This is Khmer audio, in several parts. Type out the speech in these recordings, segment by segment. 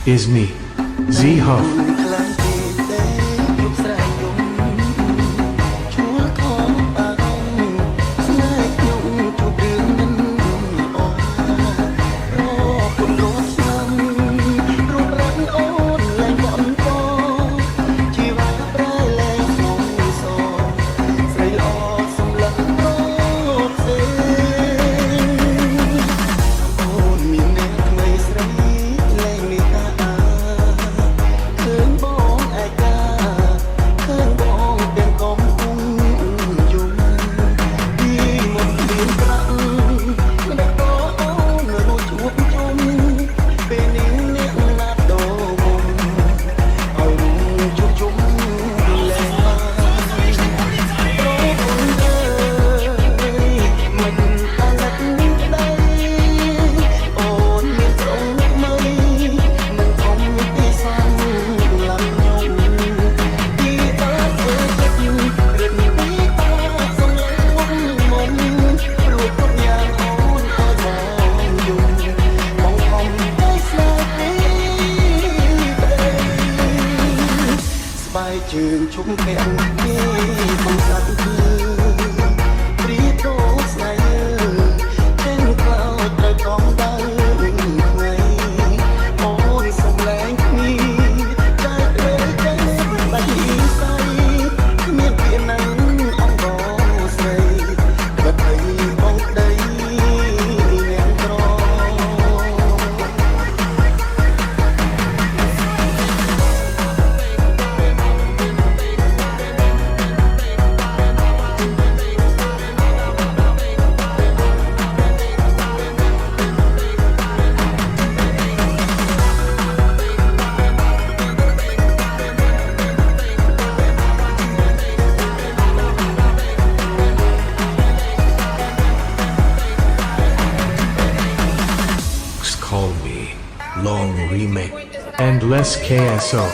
is me, Z Huff. ជើងជុំពាក់ពីកំសាត់គឺព្រីតោស្នេហ៍ទាំងក្លោត្រូវកងដៅថ្ងៃអូនសំឡេងគ្នាតែពេលតែបាច់ស្អីគ្មានពីណាអង្គស្រីបាត់ទៅបងដីអ្នកក្រ Call me long remake and less KSO.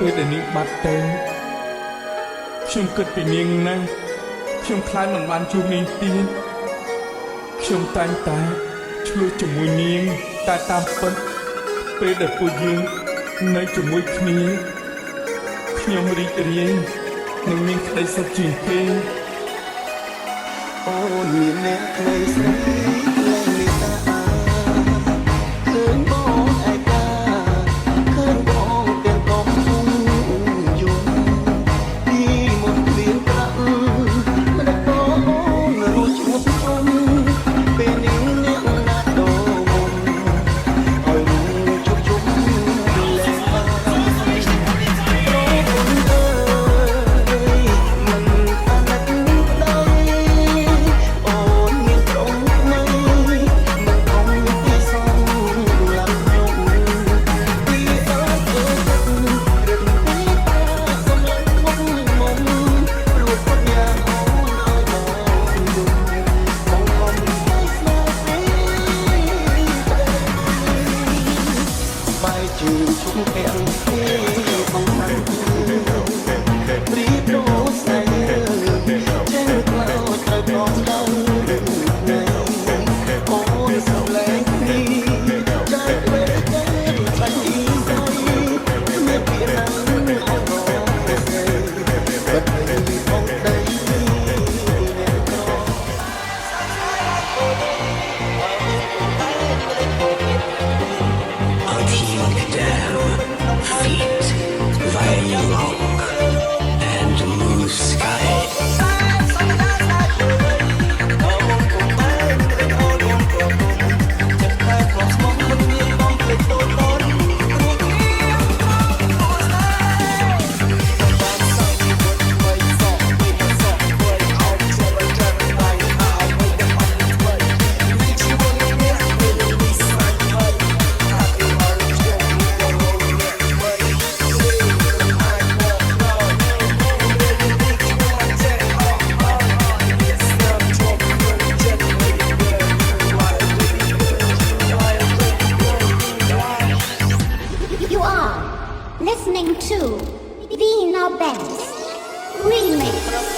ពេលដែលនាងបាត់ទៅខ្ញុំគិតពីនាងណាស់ខ្ញុំខ្លាចមិនបានជួបនាងទៀតខ្ញុំតែងតែឆ្លោះជាមួយនាងតែតាមពិតពេលដែលពួកយើងនៅជាមួយគ្នាខ្ញុំរីករាយនឹងមានក្តីសុខជាងគេអូនមានអ្នកក្តីស្រីលែងមេត្តាឃើញបងឯកាឃើញបងទាំងកុំយំពីមុនព្រៀងប្រាក់មិនដឹងបងរួចឈប់ជុំពេលនេះអ្នកណាដូមុំឲ្យរួមជប់ជុំលែងបានប្រពន្ធអើយមិនអាណិតដីអូនមានត្រង់ថ្មីមិនខំពីសំឡាប់ខ្ញុំពីអើយរឹកពីតាសំឡេងមុំមុំព្រោះគាត់យ៉ាងអូនឲ្យបងយំបងខំពីស្នេហ៍ពីបាយជើងជុំពាក់ពីបងតាំងព្រីតោស្នេហ៍ចេះក្លោត្រូវកងដៅថ្ងៃអូនសំឡេងគ្នាតែពេលតែបាច់ស្អីគ្មានពីណាអង្គស្រីបាត់ទៅបងដីអ្នកក្រ I'll team down, feet listening to Vino Banks Remix.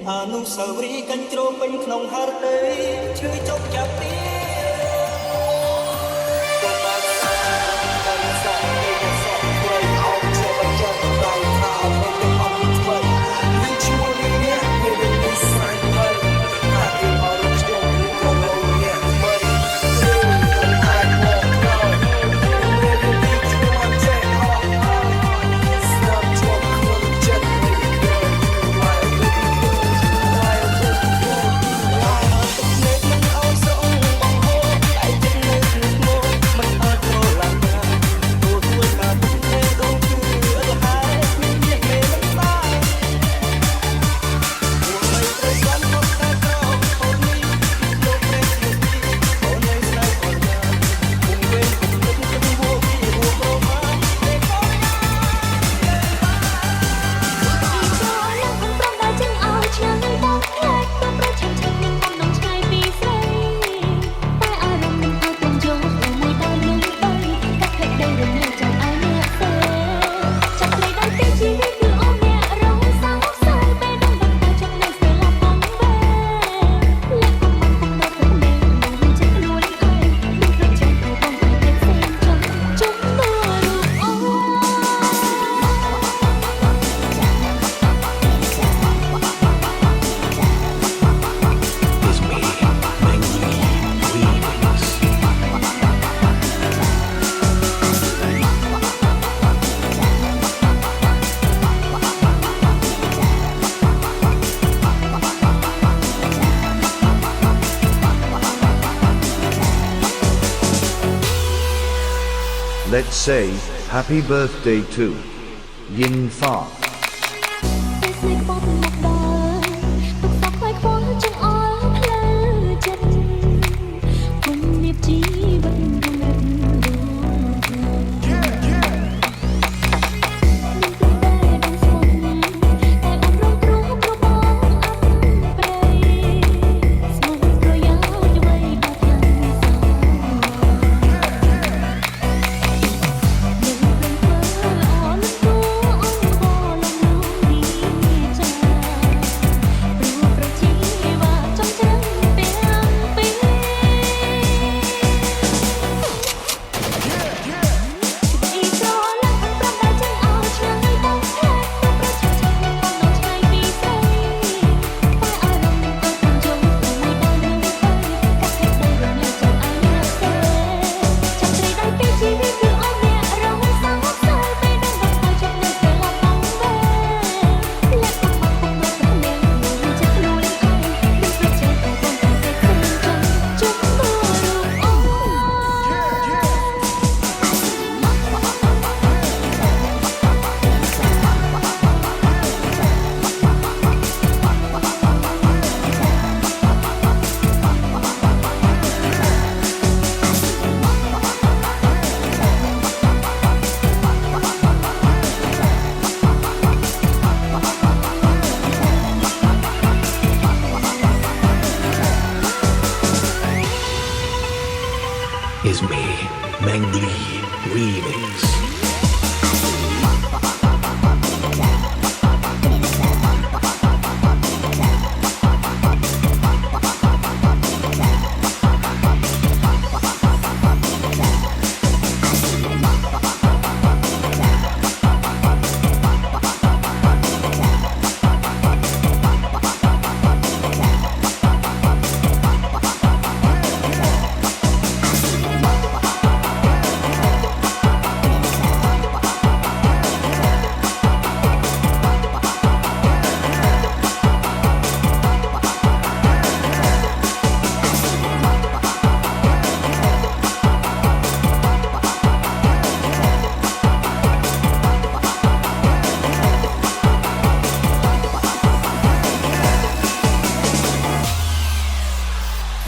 អនុស្សាវរីយ៍កញ្ជ្រោមពេញក្នុងហត្ថដីឈឺចុកចាប់ទីក៏បានសាបានសាគេសក់ព្រៃអោបជាបញ្ចុះដៃថាអត់មានអត់ធ្វើនឹងឈ្មោះនេះមានវិស័យហើយថាគេមកខ្ញុំក៏លោកនេះមិនគឺមិនអាចមកដល់មានទីជួបចេះអស់ស្ដាប់ជួបខ្លួនចិត្ត Let's say happy birthday to Yin Fa. ស្នេហ៍បបមកដល់ទុកសោកខ្វាយខ្វល់ចង្អល់ផ្លូវចិត្តគុំលៀបជីវិតរំលឹករួមគ្នាតែបងស្មោះតែបងរងគ្រោះព្រោះបងអត់ប្រៃស្មោះប្រយោជន៍អ្វីដល់ខាងសោis me, Mangli Remix.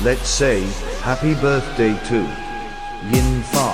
Let's say happy birthday to Yin Fa.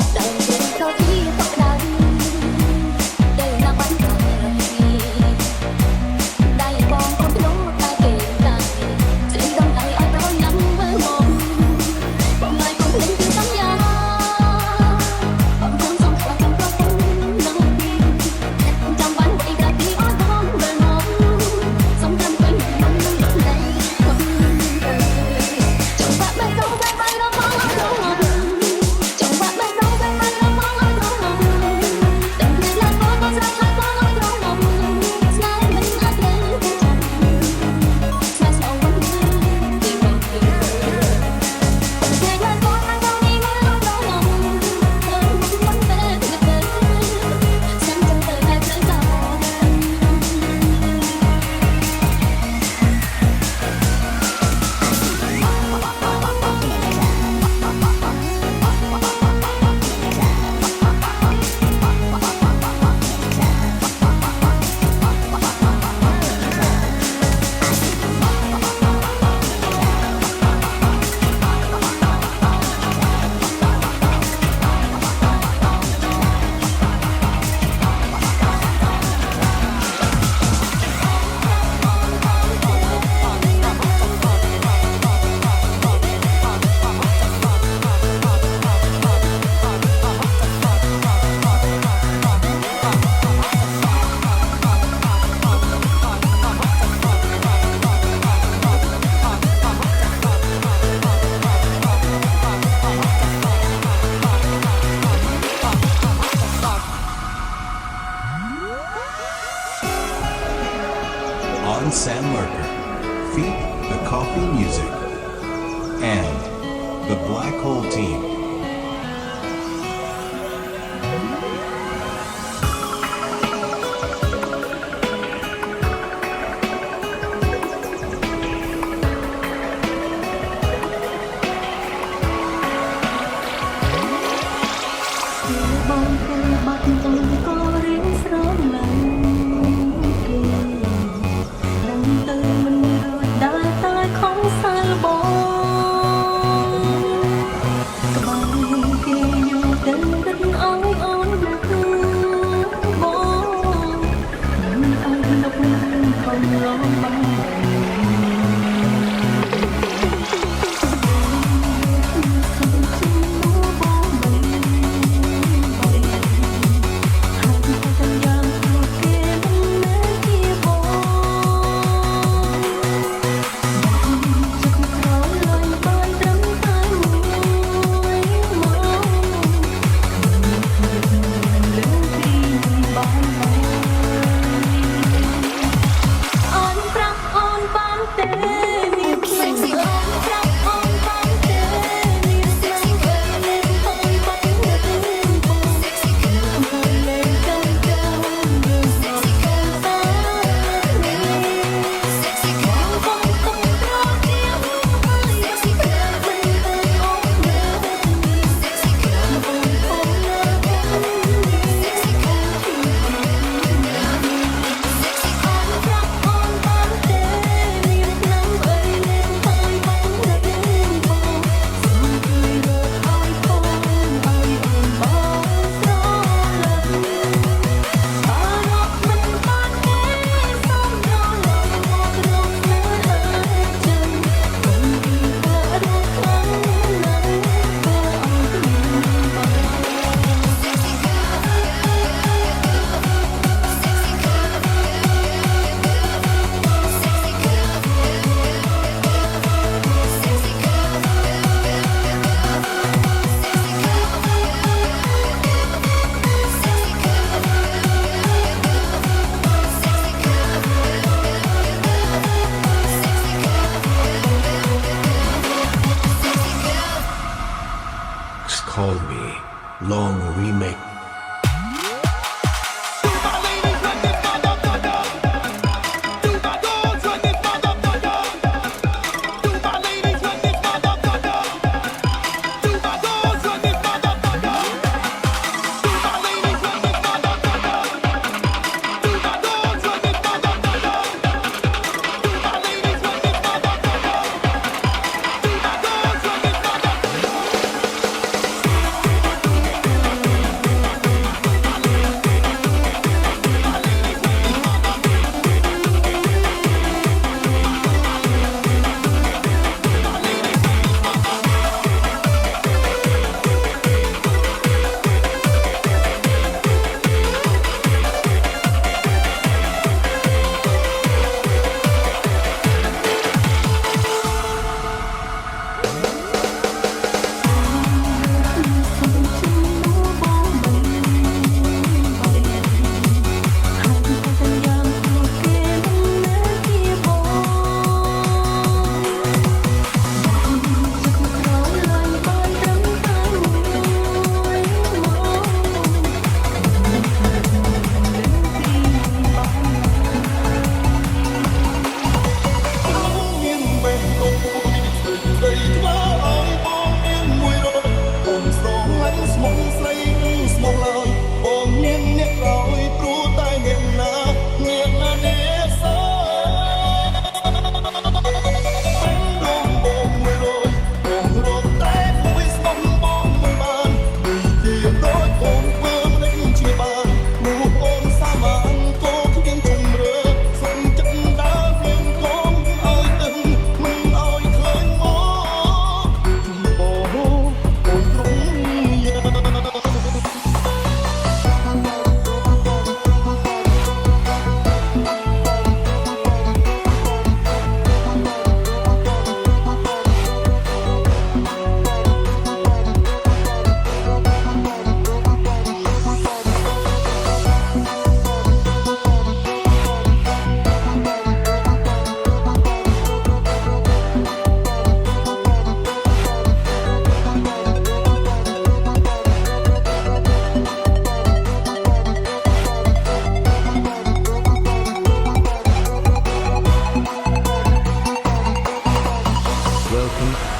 'On Sam Lurker, feat. The Coffee Music, and the Black Hole Team. Call me Long Remake.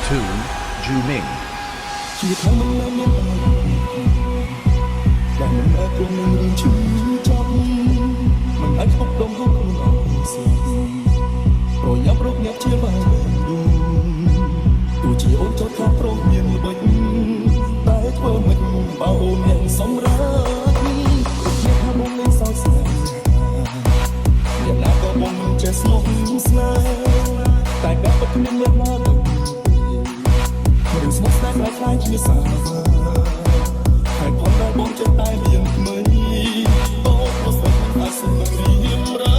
to Juming. ជាធម្មតាមានតែមិនអាចព្រមនឹងរឿងឈឺចាប់មិនអាចគប់ដុំក្នុងអស់ស្រីប្រញាប់រកអ្នកជាបានទោះជាអូនចោតខំប្រងមានល្បិចតែធ្វើមិនបើអូនមានសម្រាប់អ្នកថាបងនឹងសោកស្ដាយយ៉ាងណាក៏បងមិនចេះស្មោះ ស្នេហ៍តែបែបបត់គ្មានអ្នកណាទៅមនុស្សស្មោះស្នេហ៍ខ្លាយជាសាហើយផងដែលបងចិត្តតែមានថ្មីបងក៏ស្នេហ៍អាចសុខរៀមរា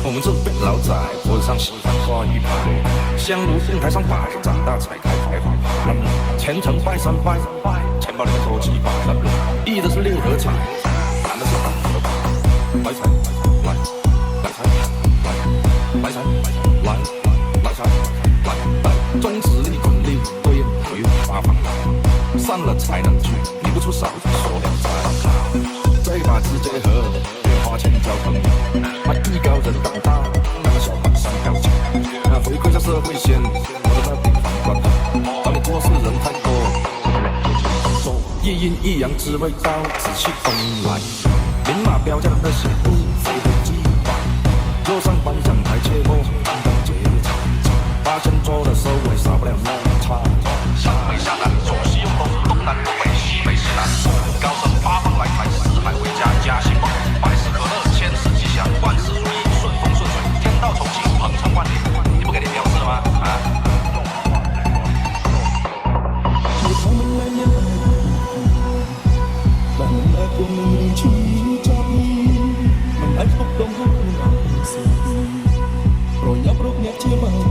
我们这边老仔桌子上喜欢挂一排，香炉灯台上摆，长大才开怀怀。虔诚拜三拜，钱包里面多几百。一的是六合彩，男的是大头牌。来财来，来财来，来财来，来财来，宗旨一滚六对回八方来，散了才能聚，你不出手说两财。这把字结合，别花钱交朋友。艺高人胆大，那个小马上高墙，回馈下社会先，我的那地方关头，找你做事人太多，说一阴一阳之谓道，紫气东来，明码标价的那些不非黑即白，若上颁奖台切莫当当结彩，八仙桌的收尾少不了那差。上北下南左西右东，东南东北西北西南，高升八方来财，四海为家家兴旺，百事可乐，千事吉祥，万事如意，顺风顺水，天道酬勤，鹏程万里。你不给你表示了吗？啊！Hãy subscribe cho kênh Ghiền Mì Gõ để không bỏ lỡ